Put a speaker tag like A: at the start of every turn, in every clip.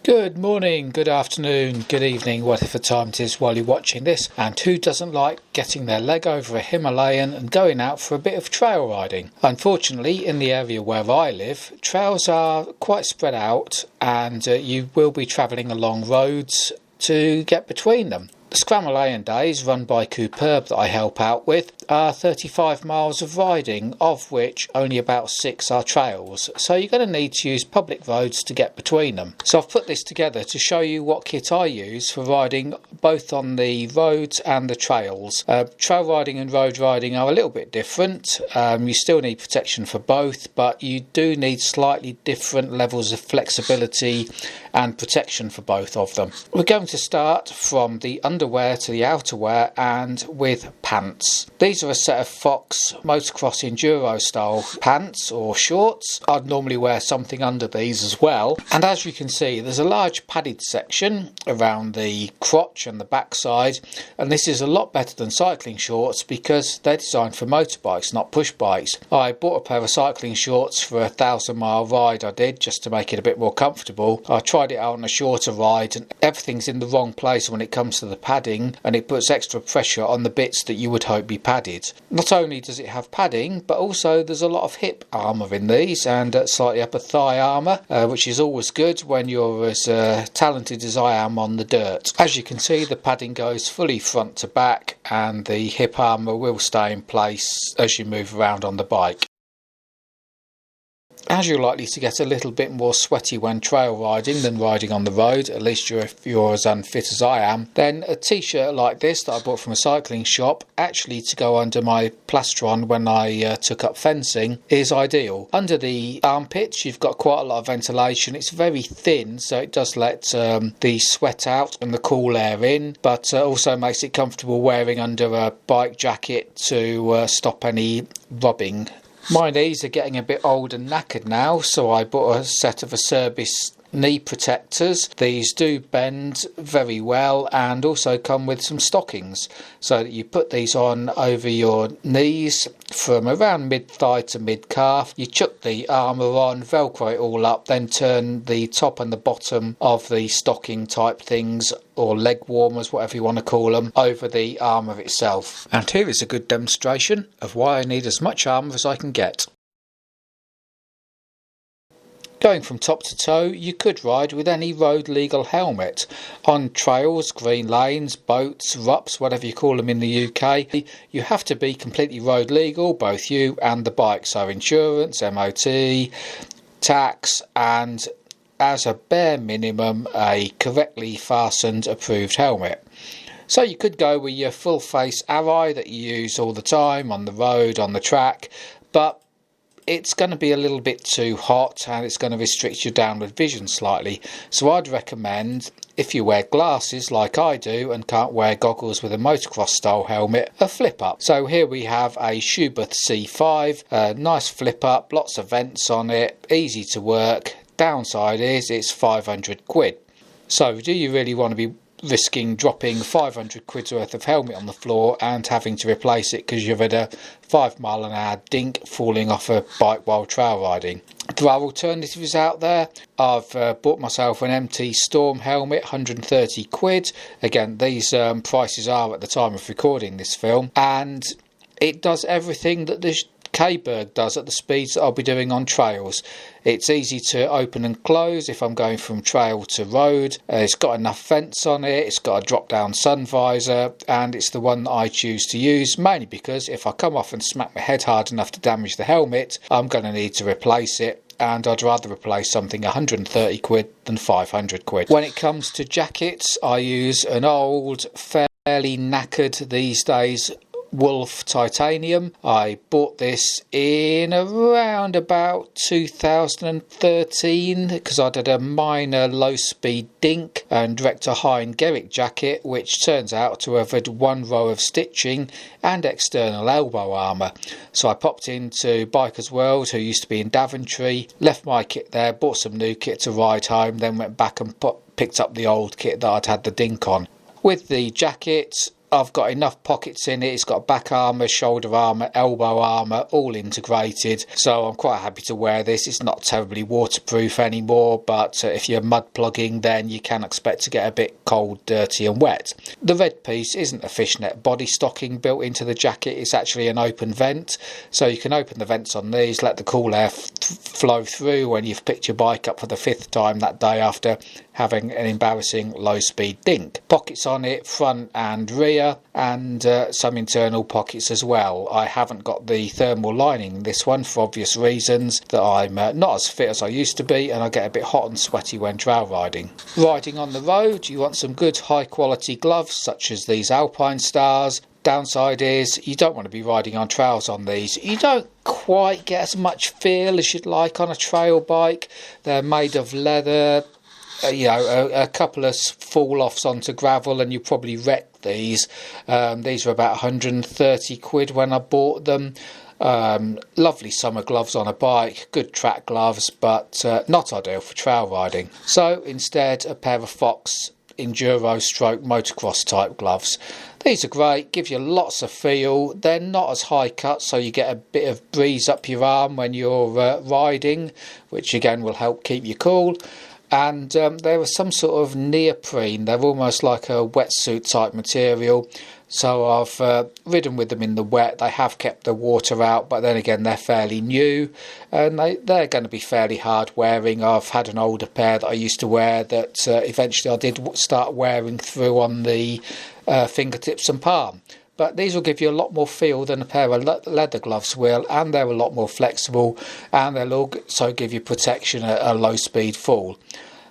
A: Good morning, good afternoon, good evening, whatever time it is while you're watching this. And who doesn't like getting their leg over a Himalayan and going out for a bit of trail riding? Unfortunately, in the area where I live, trails are quite spread out and you will be travelling along roads to get between them. The Scramalayan days, run by Cooperb that I help out with, are 35 miles of riding, of which only about 6 are trails. So you're going to need to use public roads to get between them. So I've put this together to show you what kit I use for riding both on the roads and the trails. Trail riding and road riding are a little bit different. You still need protection for both, but you do need slightly different levels of flexibility and protection for both of them. We're going to start from the underwear to the outerwear and with pants. These are a set of Fox motocross enduro style pants or shorts. I'd normally wear something under these as well, and as you can see there's a large padded section around the crotch and the backside, and this is a lot better than cycling shorts because they're designed for motorbikes, not push bikes. I bought a pair of cycling shorts for a 1,000-mile ride I did just to make it a bit more comfortable. I tried it out on a shorter ride and everything's in the wrong place when it comes to the padding, and it puts extra pressure on the bits that you would hope be padded. Not only does it have padding, but also there's a lot of hip armour in these and slightly upper thigh armour, which is always good when you're as talented as I am on the dirt. As you can see, the padding goes fully front to back and the hip armour will stay in place as you move around on the bike. As you're likely to get a little bit more sweaty when trail riding than riding on the road, at least if you're as unfit as I am, then a t-shirt like this that I bought from a cycling shop, actually to go under my plastron when I took up fencing, is ideal. Under the armpits you've got quite a lot of ventilation. It's very thin, so it does let the sweat out and the cool air in, but also makes it comfortable wearing under a bike jacket to stop any rubbing. My knees are getting a bit old and knackered now, so I bought a set of Acerbis knee protectors. These do bend very well and also come with some stockings, so that you put these on over your knees from around mid-thigh to mid-calf. You chuck the armour on, velcro it all up, then turn the top and the bottom of the stocking type things, or leg warmers, whatever you want to call them, over the armour itself. And here is a good demonstration of why I need as much armour as I can get. Going from top to toe, you could ride with any road legal helmet. On trails, green lanes, boats, rups, whatever you call them in the UK, you have to be completely road legal, both you and the bike, so insurance, MOT, tax, and as a bare minimum a correctly fastened approved helmet. So you could go with your full face Arai that you use all the time on the road, on the track, but it's going to be a little bit too hot and it's going to restrict your downward vision slightly. So I'd recommend, if you wear glasses like I do and can't wear goggles with a motocross style helmet, a flip up. So here we have a Schubert C5, a nice flip up, lots of vents on it, easy to work. Downside is it's 500 quid. So do you really want to be risking dropping 500 quid's worth of helmet on the floor and having to replace it because you've had a 5 mile an hour dink falling off a bike while trail riding? There are alternatives out there. I've bought myself an MT Storm helmet, 130 quid. Again, these prices are at the time of recording this film, and it does everything that this K-Berg does at the speeds that I'll be doing on trails. It's easy to open and close if I'm going from trail to road. It's got enough vents on it, it's got a drop down sun visor, and it's the one that I choose to use, mainly because if I come off and smack my head hard enough to damage the helmet, I'm going to need to replace it, and I'd rather replace something 130 quid than 500 quid. When it comes to jackets, I use an old, fairly knackered these days, Wolf Titanium. I bought this in around about 2013 because I did a minor low speed dink and wrecked a Hein Gerrick jacket, which turns out to have had one row of stitching and external elbow armour. So I popped into Bikers World, who used to be in Daventry, left my kit there, bought some new kit to ride home, then went back and picked up the old kit that I'd had the dink on. With the jacket, I've got enough pockets in it. It's got back armour, shoulder armour, elbow armour, all integrated. So I'm quite happy to wear this. It's not terribly waterproof anymore, but if you're mud plugging, then you can expect to get a bit cold, dirty and wet. The red piece isn't a fishnet body stocking built into the jacket. It's actually an open vent. So you can open the vents on these, let the cool air flow through when you've picked your bike up for the 5th time that day after having an embarrassing low-speed dink. Pockets on it, front and rear, and some internal pockets as well. I haven't got the thermal lining in this one for obvious reasons, that I'm not as fit as I used to be, and I get a bit hot and sweaty when trail riding. Riding on the road, you want some good high-quality gloves, such as these Alpine Stars. Downside is you don't want to be riding on trails on these. You don't quite get as much feel as you'd like on a trail bike. They're made of leather. A couple of fall-offs onto gravel and you probably wreck these. These were about 130 quid when I bought them. Lovely summer gloves on a bike, good track gloves, but not ideal for trail riding. So instead, a pair of Fox enduro stroke motocross type gloves. These are great, give you lots of feel. They're not as high cut, so you get a bit of breeze up your arm when you're riding, which again will help keep you cool. And there was some sort of neoprene. They're almost like a wetsuit type material. So I've ridden with them in the wet. They have kept the water out, but then again, they're fairly new. And they're going to be fairly hard wearing. I've had an older pair that I used to wear that eventually I did start wearing through on the fingertips and palm. But these will give you a lot more feel than a pair of leather gloves will, and they're a lot more flexible, and they'll also give you protection at a low speed fall.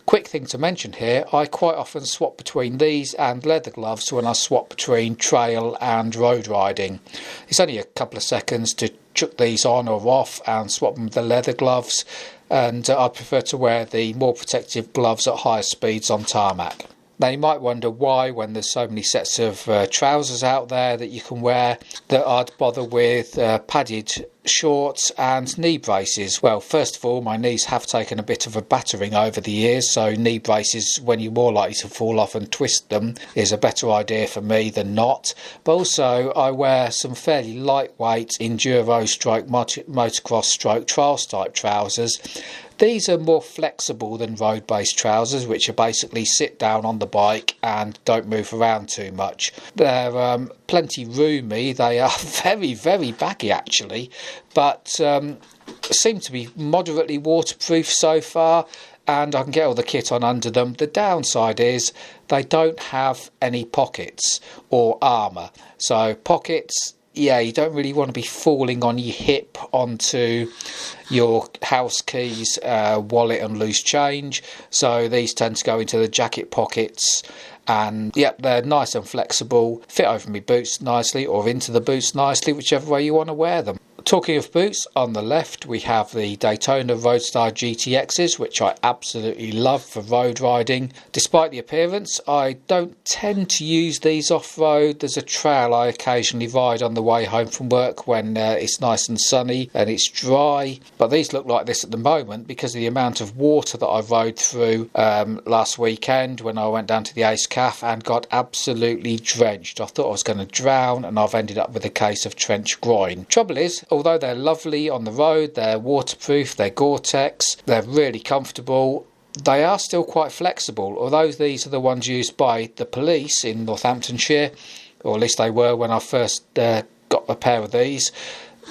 A: Quick thing to mention here, I quite often swap between these and leather gloves when I swap between trail and road riding. It's only a couple of seconds to chuck these on or off and swap them with the leather gloves, and I prefer to wear the more protective gloves at higher speeds on tarmac. Now you might wonder why, when there's so many sets of trousers out there that you can wear, that I'd bother with padded shorts and knee braces. Well, first of all, my knees have taken a bit of a battering over the years, so knee braces, when you're more likely to fall off and twist them, is a better idea for me than not. But also I wear some fairly lightweight enduro stroke motocross stroke trials type trousers. These are more flexible than road-based trousers, which are basically sit down on the bike and don't move around too much. They're plenty roomy. They are very, very baggy actually, but seem to be moderately waterproof so far, and I can get all the kit on under them. The downside is they don't have any pockets or armour. So pockets, yeah, you don't really want to be falling on your hip onto your house keys, wallet and loose change. So these tend to go into the jacket pockets, and yep, they're nice and flexible, fit over my boots nicely or into the boots nicely, whichever way you want to wear them. Talking of boots, on the left we have the Daytona Roadstar GTXs, which I absolutely love for road riding. Despite the appearance, I don't tend to use these off-road. There's a trail I occasionally ride on the way home from work when it's nice and sunny and it's dry. But these look like this at the moment because of the amount of water that I rode through last weekend when I went down to the Ace Cafe and got absolutely drenched. I thought I was going to drown, and I've ended up with a case of trench groin. Trouble is, although they're lovely on the road, they're waterproof, they're Gore-Tex, they're really comfortable, they are still quite flexible. Although these are the ones used by the police in Northamptonshire, or at least they were when I first got a pair of these,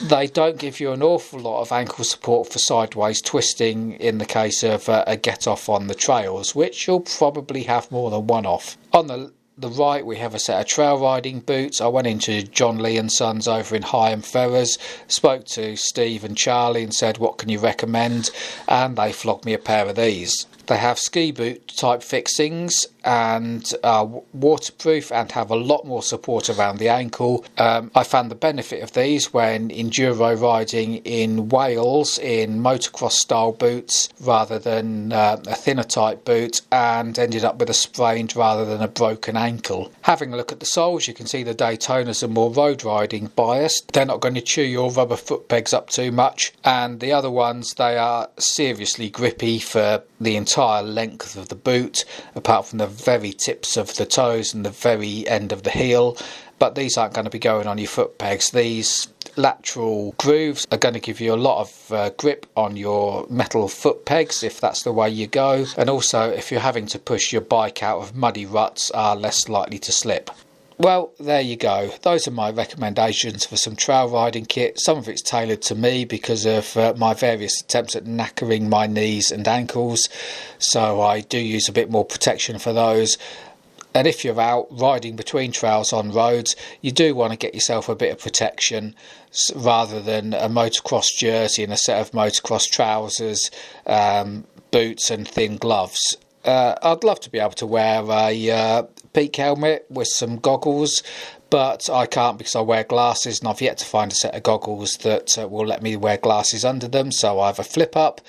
A: they don't give you an awful lot of ankle support for sideways twisting in the case of a get-off on the trails, which you'll probably have more than one off. On the right we have a set of trail riding boots. I went into John Lee and Sons over in Higham Ferrers, spoke to Steve and Charlie and said, what can you recommend? And they flogged me a pair of these. They have ski boot type fixings and are waterproof and have a lot more support around the ankle. I found the benefit of these when enduro riding in Wales in motocross style boots rather than a thinner type boot, and ended up with a sprained rather than a broken ankle. Having a look at the soles, you can see the Daytonas are more road riding biased. They're not going to chew your rubber foot pegs up too much, and the other ones, they are seriously grippy for the entire entire length of the boot, apart from the very tips of the toes and the very end of the heel. But these aren't going to be going on your foot pegs. These lateral grooves are going to give you a lot of grip on your metal foot pegs if that's the way you go, and also if you're having to push your bike out of muddy ruts, are less likely to slip. Well, there you go. Those are my recommendations for some trail riding kit. Some of it's tailored to me because of my various attempts at knackering my knees and ankles, so I do use a bit more protection for those. And if you're out riding between trails on roads, you do want to get yourself a bit of protection rather than a motocross jersey and a set of motocross trousers, boots and thin gloves. I'd love to be able to wear a peak helmet with some goggles, but I can't because I wear glasses, and I've yet to find a set of goggles that will let me wear glasses under them. So I have a flip up,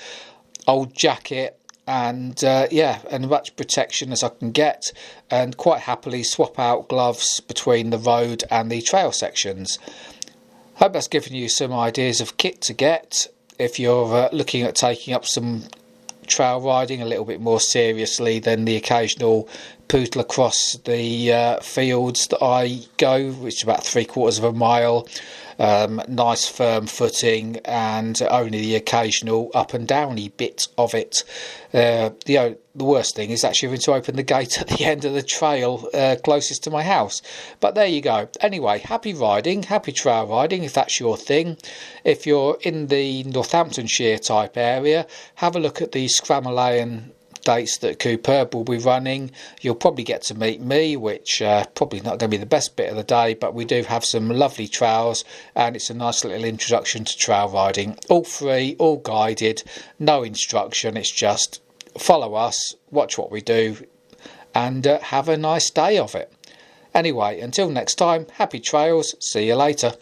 A: old jacket, and and much protection as I can get, and quite happily swap out gloves between the road and the trail sections. Hope that's given you some ideas of kit to get if you're looking at taking up some trail riding a little bit more seriously than the occasional poodle across the fields that I go, which is about 3/4 of a mile. Nice firm footing and only the occasional up and downy bit of it. The worst thing is actually having to open the gate at the end of the trail closest to my house. But there you go. Anyway, happy riding, happy trail riding if that's your thing. If you're in the Northamptonshire type area, have a look at the Scramalayan dates that Cooper will be running. You'll probably get to meet me, which probably not going to be the best bit of the day, but we do have some lovely trails and it's a nice little introduction to trail riding. All free, all guided, no instruction, it's just follow us, watch what we do and have a nice day of it. Anyway, until next time, happy trails, see you later.